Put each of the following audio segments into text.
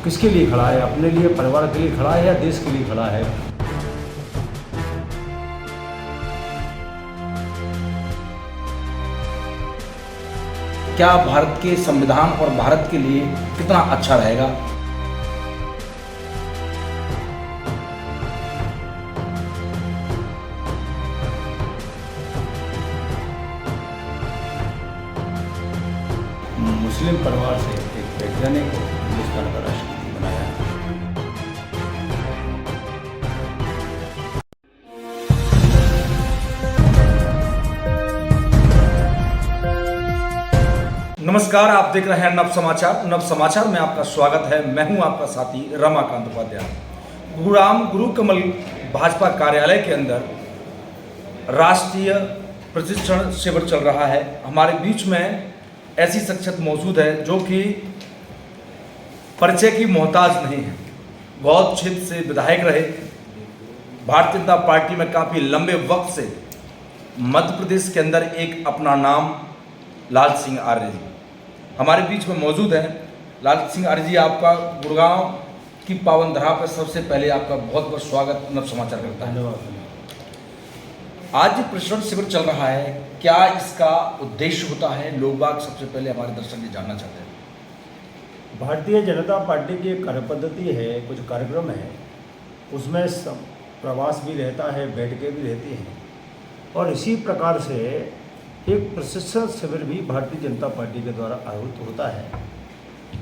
तो किसके लिए खड़ा है? अपने लिए, परिवार के लिए खड़ा है या देश के लिए खड़ा है? क्या भारत के संविधान और भारत के लिए कितना अच्छा रहेगा? मुस्लिम परिवार से एक वैज्ञानिक को हिंदुस्तान का राष्ट्रपति बनाया है। नमस्कार, आप देख रहे हैं नव समाचार। नव समाचार में आपका स्वागत है। मैं हूं आपका साथी रमाकांत उपाध्याय। गुरुग्राम गुरु कमल भाजपा कार्यालय के अंदर राष्ट्रीय प्रशिक्षण शिविर चल रहा है। हमारे बीच में ऐसी शख्सियत मौजूद है जो कि परिचय की मोहताज नहीं है। बहुत क्षेत्र से विधायक रहे, भारतीय जनता पार्टी में काफ़ी लंबे वक्त से मध्य प्रदेश के अंदर एक अपना नाम लाल सिंह आर्य जी हमारे बीच में मौजूद हैं। लाल सिंह आर्य जी, आपका गुड़गांव की पावन धरा पर सबसे पहले आपका बहुत बहुत स्वागत नव समाचार करता है। धन्यवाद। आज ये प्रशिक्षण शिविर चल रहा है, क्या इसका उद्देश्य होता है? लोग बाग सबसे पहले हमारे दर्शक ये जानना चाहते हैं। भारतीय जनता पार्टी की एक कार्यपद्धति है, कुछ कार्यक्रम है, उसमें प्रवास भी रहता है, बैठकें भी रहती हैं, और इसी प्रकार से एक प्रशिक्षण शिविर भी भारतीय जनता पार्टी के द्वारा आयोजित होता है।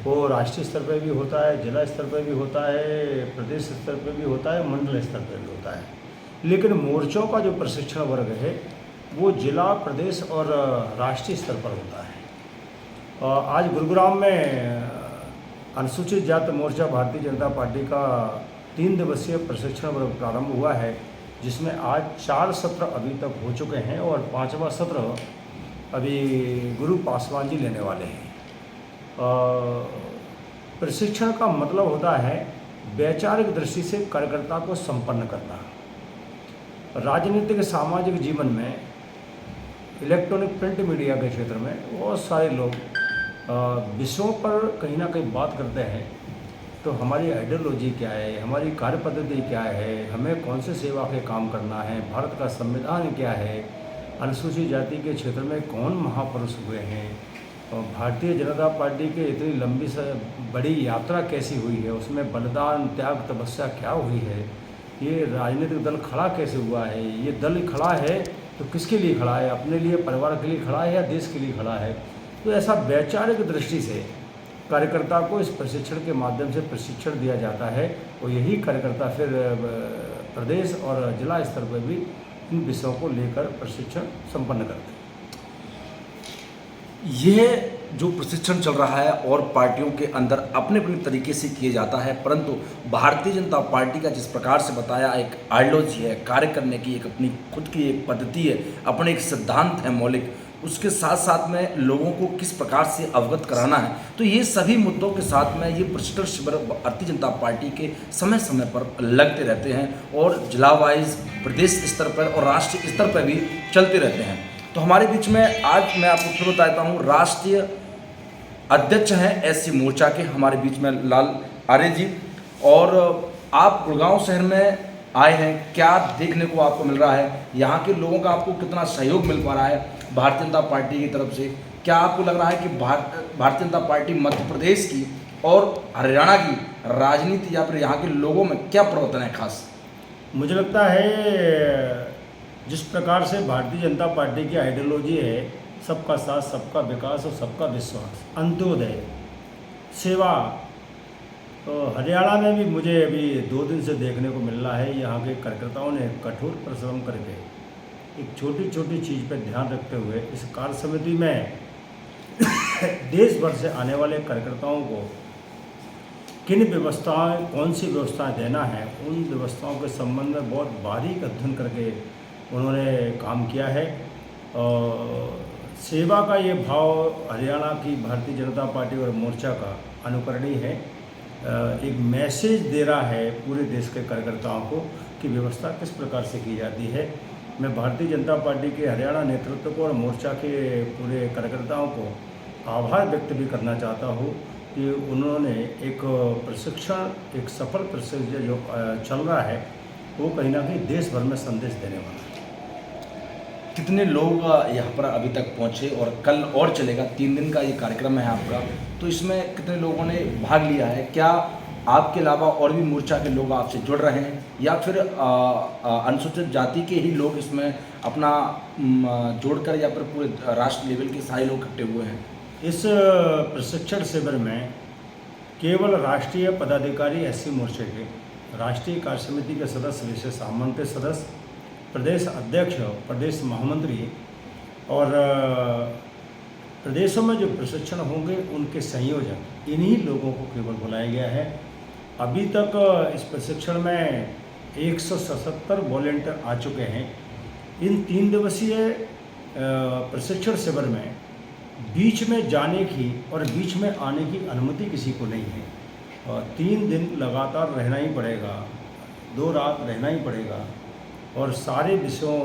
वो राष्ट्रीय स्तर पर भी होता है, जिला स्तर पर भी होता है, प्रदेश स्तर पर भी होता है, मंडल स्तर पर भी होता है। लेकिन मोर्चों का जो प्रशिक्षण वर्ग है वो जिला, प्रदेश और राष्ट्रीय स्तर पर होता है। आज गुरुग्राम में अनुसूचित जाति मोर्चा भारतीय जनता पार्टी का 3 दिवसीय प्रशिक्षण वर्ग प्रारंभ हुआ है, जिसमें आज 4 सत्र अभी तक हो चुके हैं और 5वां सत्र अभी गुरु पासवान जी लेने वाले हैं। प्रशिक्षण का मतलब होता है वैचारिक दृष्टि से कार्यकर्ता को संपन्न करना। राजनीतिक सामाजिक जीवन में, इलेक्ट्रॉनिक प्रिंट मीडिया के क्षेत्र में बहुत सारे लोग विषयों पर कहीं ना कहीं बात करते हैं। तो हमारी आइडियोलॉजी क्या है, हमारी कार्य पद्धति क्या है, हमें कौन से सेवा के काम करना है, भारत का संविधान क्या है, अनुसूचित जाति के क्षेत्र में कौन महापुरुष हुए हैं, और भारतीय जनता पार्टी के इतनी लंबी से बड़ी यात्रा कैसी हुई है, उसमें बलिदान, त्याग, तपस्या क्या हुई है, ये राजनीतिक दल खड़ा कैसे हुआ है, ये दल खड़ा है तो किसके लिए खड़ा है? अपने लिए, परिवार के लिए खड़ा है या देश के लिए खड़ा है? तो ऐसा वैचारिक दृष्टि से कार्यकर्ता को इस प्रशिक्षण के माध्यम से प्रशिक्षण दिया जाता है, और यही कार्यकर्ता फिर प्रदेश और जिला स्तर पर भी इन विषयों को लेकर प्रशिक्षण संपन्न करते हैं। यह जो प्रशिक्षण चल रहा है और पार्टियों के अंदर अपने अपने तरीके से किया जाता है, परंतु भारतीय जनता पार्टी का जिस प्रकार से बताया एक आइडियोलॉजी है, कार्य करने की एक अपनी खुद की एक पद्धति है, अपने एक सिद्धांत है मौलिक, उसके साथ साथ में लोगों को किस प्रकार से अवगत कराना है, तो ये सभी मुद्दों के साथ में ये प्रशिक्षण शिविर भारतीय जनता पार्टी के समय समय पर लगते रहते हैं और जिला वाइज, प्रदेश स्तर पर और राष्ट्रीय स्तर पर भी चलते रहते हैं। तो हमारे बीच में आज मैं आपको फिर बताता हूँ, राष्ट्रीय अध्यक्ष हैं एससी मोर्चा के हमारे बीच में लाल आर्य जी, और आप गुड़गांव शहर में आए हैं, क्या देखने को आपको मिल रहा है? यहाँ के लोगों का आपको कितना सहयोग मिल पा रहा है भारतीय जनता पार्टी की तरफ से? क्या आपको लग रहा है कि भारतीय जनता पार्टी मध्य प्रदेश की और हरियाणा की राजनीति या फिर यहाँ के लोगों में क्या परिवर्तन है खास? मुझे लगता है जिस प्रकार से भारतीय जनता पार्टी की आइडियोलॉजी है, सबका साथ, सबका विकास और सबका विश्वास, अंत्योदय, सेवा, तो हरियाणा में भी मुझे अभी 2 दिन से देखने को मिल रहा है। यहाँ के कार्यकर्ताओं ने कठोर परिश्रम करके एक छोटी छोटी चीज़ पर ध्यान रखते हुए इस कार्य समिति में देश भर से आने वाले कार्यकर्ताओं को किन व्यवस्थाएं, कौन सी व्यवस्थाएं देना है, उन व्यवस्थाओं के संबंध में बहुत बारीक अध्ययन करके उन्होंने काम किया है। और सेवा का ये भाव हरियाणा की भारतीय जनता पार्टी और मोर्चा का अनुकरणीय है। एक मैसेज दे रहा है पूरे देश के कार्यकर्ताओं को कि व्यवस्था किस प्रकार से की जाती है। मैं भारतीय जनता पार्टी के हरियाणा नेतृत्व को और मोर्चा के पूरे कार्यकर्ताओं को आभार व्यक्त भी करना चाहता हूँ कि उन्होंने एक प्रशिक्षण, एक सफल प्रशिक्षण जो चल रहा है, वो कहीं ना कहीं देश भर में संदेश देने वाला है। कितने लोग यहाँ पर अभी तक पहुँचे और कल और चलेगा, 3 दिन का ये कार्यक्रम है आपका, तो इसमें कितने लोगों ने भाग लिया है? क्या आपके अलावा और भी मोर्चा के लोग आपसे जुड़ रहे हैं या फिर अनुसूचित जाति के ही लोग इसमें अपना जोड़कर या फिर पूरे राष्ट्र लेवल के सारे लोग इकट्ठे हुए हैं? इस प्रशिक्षण शिविर में केवल राष्ट्रीय पदाधिकारी एससी मोर्चे के, राष्ट्रीय कार्य समिति के सदस्य, विशेष आमंत्रित सदस्य, प्रदेश अध्यक्ष, प्रदेश महामंत्री और प्रदेशों में जो प्रशिक्षण होंगे उनके संयोजक, इन्हीं लोगों को केवल बुलाया गया है। अभी तक इस प्रशिक्षण में 177 वॉलेंटियर आ चुके हैं। इन 3 दिवसीय प्रशिक्षण शिविर में बीच में जाने की और बीच में आने की अनुमति किसी को नहीं है और 3 दिन लगातार रहना ही पड़ेगा, 2 रात रहना ही पड़ेगा और सारे विषयों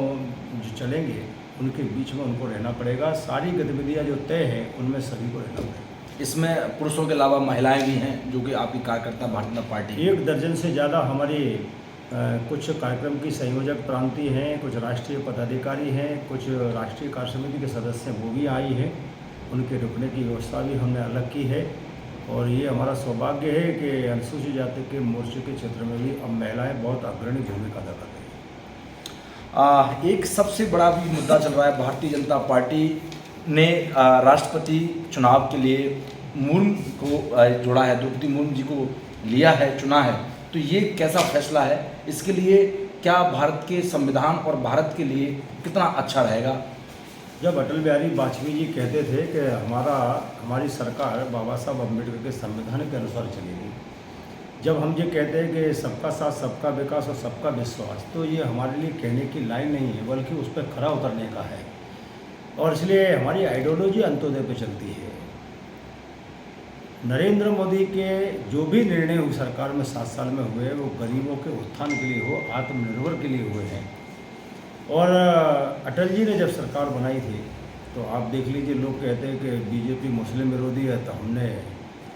जो चलेंगे उनके बीच में उनको रहना पड़ेगा। सारी गतिविधियां जो तय हैं उनमें सभी को रहना पड़ेगा। इसमें पुरुषों के अलावा महिलाएं भी हैं जो कि आपकी कार्यकर्ता भारतीय जनता पार्टी की। 1 दर्जन से ज़्यादा हमारे कुछ कार्यक्रम की संयोजक प्रांतीय हैं, कुछ राष्ट्रीय पदाधिकारी हैं, कुछ राष्ट्रीय कार्य समिति के सदस्य हैं, वो भी आई हैं। उनके रुकने की व्यवस्था भी हमने अलग की है और ये हमारा सौभाग्य है कि अनुसूचित जाति के मोर्चे के क्षेत्र में भी अब महिलाएं बहुत अग्रणी भूमिका अदा कर रही हैं। एक सबसे बड़ा भी मुद्दा चल रहा है, भारतीय जनता पार्टी ने राष्ट्रपति चुनाव के लिए मुर्मू को जोड़ा है, द्रौपदी मुर्मू जी को लिया है, चुना है, तो ये कैसा फैसला है? इसके लिए क्या भारत के संविधान और भारत के लिए कितना अच्छा रहेगा? जब अटल बिहारी वाजपेयी जी कहते थे कि हमारी सरकार बाबा साहब अम्बेडकर के संविधान के अनुसार चलेगी, जब हम ये कहते हैं कि सबका साथ, सबका विकास और सबका विश्वास, तो ये हमारे लिए कहने की लाइन नहीं है बल्कि उस पर खरा उतरने का है और इसलिए हमारी आइडियोलॉजी अंत्योदय पे चलती है। नरेंद्र मोदी के जो भी निर्णय हुए सरकार में 7 साल में हुए, वो गरीबों के उत्थान के लिए हो, आत्मनिर्भर के लिए हुए हैं। और अटल जी ने जब सरकार बनाई थी तो आप देख लीजिए, लोग कहते हैं कि बीजेपी मुस्लिम विरोधी है, तो हमने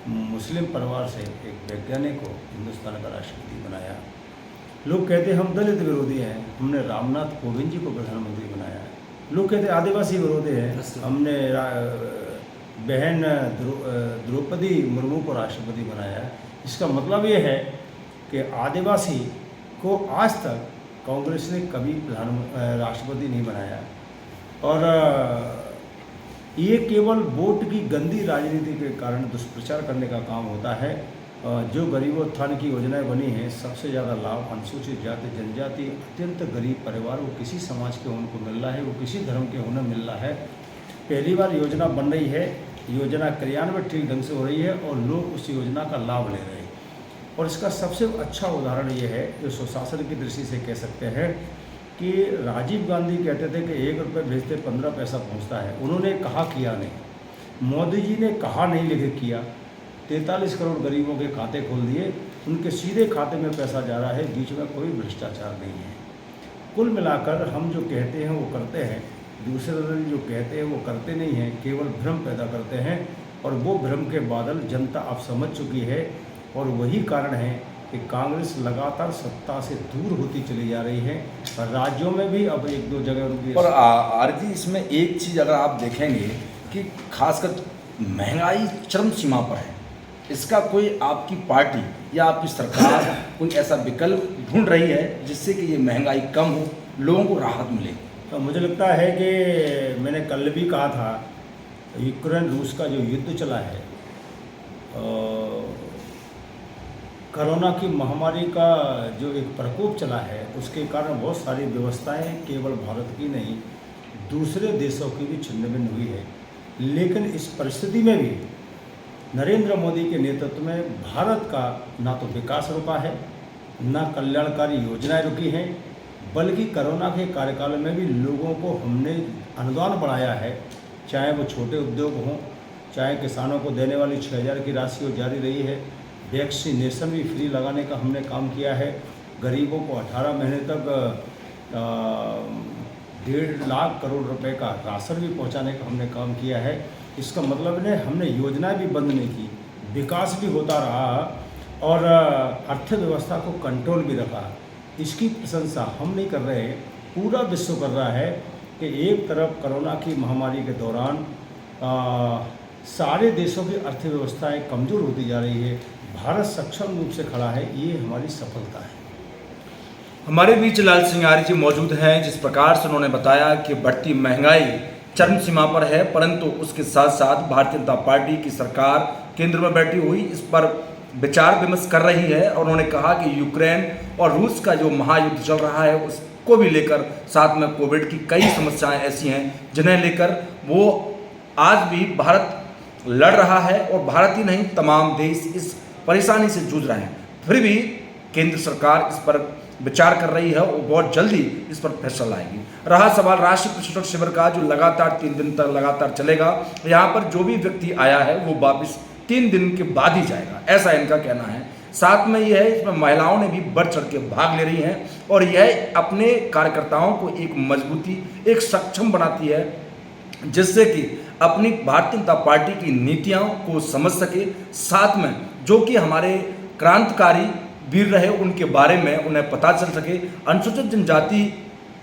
मुस्लिम परिवार से एक वैज्ञानिक को हिंदुस्तान का राष्ट्रपति बनाया। लोग कहते हैं हम दलित विरोधी हैं, हमने रामनाथ कोविंद जी को प्रधानमंत्री बनाया। लोग कहते हैं आदिवासी विरोधी हैं, हमने बहन द्रौपदी मुर्मू को राष्ट्रपति बनाया। इसका मतलब ये है कि आदिवासी को आज तक कांग्रेस ने कभी राष्ट्रपति नहीं बनाया और ये केवल वोट की गंदी राजनीति के कारण दुष्प्रचार करने का काम होता है। जो गरीबोत्थान की योजनाएं बनी हैं, सबसे ज़्यादा लाभ अनुसूचित जाति, जनजाति, अत्यंत गरीब परिवार, वो किसी समाज के होने को मिल रहा है, वो किसी धर्म के होने मिल रहा है। पहली बार योजना बन रही है, योजना क्रियान्वयन ठीक ढंग से हो रही है और लोग उस योजना का लाभ ले रहे हैं। और इसका सबसे अच्छा उदाहरण ये है, जो सुशासन की दृष्टि से कह सकते हैं, कि राजीव गांधी कहते थे कि 1 रुपये भेजते 15 पैसा पहुंचता है। उन्होंने कहा, किया नहीं। मोदी जी ने कहा नहीं, लेकिन किया। 43 करोड़ गरीबों के खाते खोल दिए, उनके सीधे खाते में पैसा जा रहा है, बीच में कोई भ्रष्टाचार नहीं है। कुल मिलाकर हम जो कहते हैं वो करते हैं, दूसरे दल जो कहते हैं वो करते नहीं हैं, केवल भ्रम पैदा करते हैं और वो भ्रम के बादल जनता अब समझ चुकी है और वही कारण है कि कांग्रेस लगातार सत्ता से दूर होती चली जा रही है और राज्यों में भी अब 1-2 जगह उनकी। और आरती, इसमें एक चीज़ अगर आप देखेंगे कि खासकर महंगाई चरम सीमा पर है, इसका कोई आपकी पार्टी या आपकी सरकार कोई ऐसा विकल्प ढूंढ रही है जिससे कि ये महंगाई कम हो, लोगों को राहत मिले? तो मुझे लगता है कि मैंने कल भी कहा था, यूक्रेन रूस का जो युद्ध चला है, कोरोना की महामारी का जो एक प्रकोप चला है, उसके कारण बहुत सारी व्यवस्थाएं केवल भारत की नहीं, दूसरे देशों की भी छिन्न भिन्न हुई है। लेकिन इस परिस्थिति में भी नरेंद्र मोदी के नेतृत्व में भारत का ना तो विकास रुका है, ना कल्याणकारी योजनाएं रुकी हैं, बल्कि कोरोना के कार्यकाल में भी लोगों को हमने अनुदान बढ़ाया है, चाहे वो छोटे उद्योग हों, चाहे किसानों को देने वाली 6000 की राशि वो जारी रही है, वैक्सीनेशन भी फ्री लगाने का हमने काम किया है, गरीबों को 18 महीने तक 1.5 लाख करोड़ रुपए का राशन भी पहुंचाने का हमने काम किया है। इसका मतलब है हमने योजनाएं भी बंद नहीं की, विकास भी होता रहा और अर्थव्यवस्था को कंट्रोल भी रखा। इसकी प्रशंसा हम नहीं कर रहे हैं, पूरा विश्व कर रहा है कि एक तरफ कोरोना की महामारी के दौरान सारे देशों की अर्थव्यवस्थाएं कमज़ोर होती जा रही है, भारत सक्षम रूप से खड़ा है, ये हमारी सफलता है। हमारे बीच लाल सिंह आर्य जी मौजूद हैं, जिस प्रकार से उन्होंने बताया कि बढ़ती महंगाई चरम सीमा पर है, परंतु उसके साथ साथ भारतीय जनता पार्टी की सरकार केंद्र में बैठी हुई इस पर विचार विमर्श कर रही है। और उन्होंने कहा कि यूक्रेन और रूस का जो महायुद्ध चल रहा है उसको भी लेकर, साथ में कोविड की कई समस्याएं ऐसी हैं जिन्हें लेकर वो आज भी भारत लड़ रहा है, और भारत ही नहीं तमाम देश इस परेशानी से जूझ रहे हैं। फिर भी केंद्र सरकार इस पर विचार कर रही है और बहुत जल्दी इस पर फैसला लाएगी। रहा सवाल राष्ट्रीय प्रशिक्षण शिविर का, जो लगातार 3 दिन तक लगातार चलेगा, यहाँ पर जो भी व्यक्ति आया है वो वापस 3 दिन के बाद ही जाएगा, ऐसा इनका कहना है। साथ में यह है, इसमें महिलाओं ने भी बढ़ चढ़ के भाग ले रही हैं और यह अपने कार्यकर्ताओं को एक मजबूती, एक सक्षम बनाती है, जिससे कि अपनी भारतीय जनता पार्टी की नीतियों को समझ सके। साथ में जो कि हमारे क्रांतिकारी वीर रहे उनके बारे में उन्हें पता चल सके।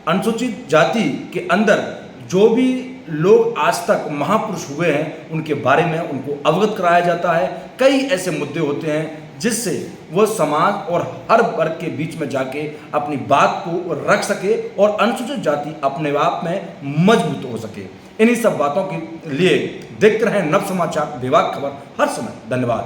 अनुसूचित जाति के अंदर जो भी लोग आज तक महापुरुष हुए हैं उनके बारे में उनको अवगत कराया जाता है। कई ऐसे मुद्दे होते हैं जिससे वो समाज और हर वर्ग के बीच में जाके अपनी बात को रख सके और अनुसूचित जाति अपने आप में मजबूत हो सके। इन्हीं सब बातों के लिए देखते रहें नव समाचार, विभाग खबर हर समय। धन्यवाद।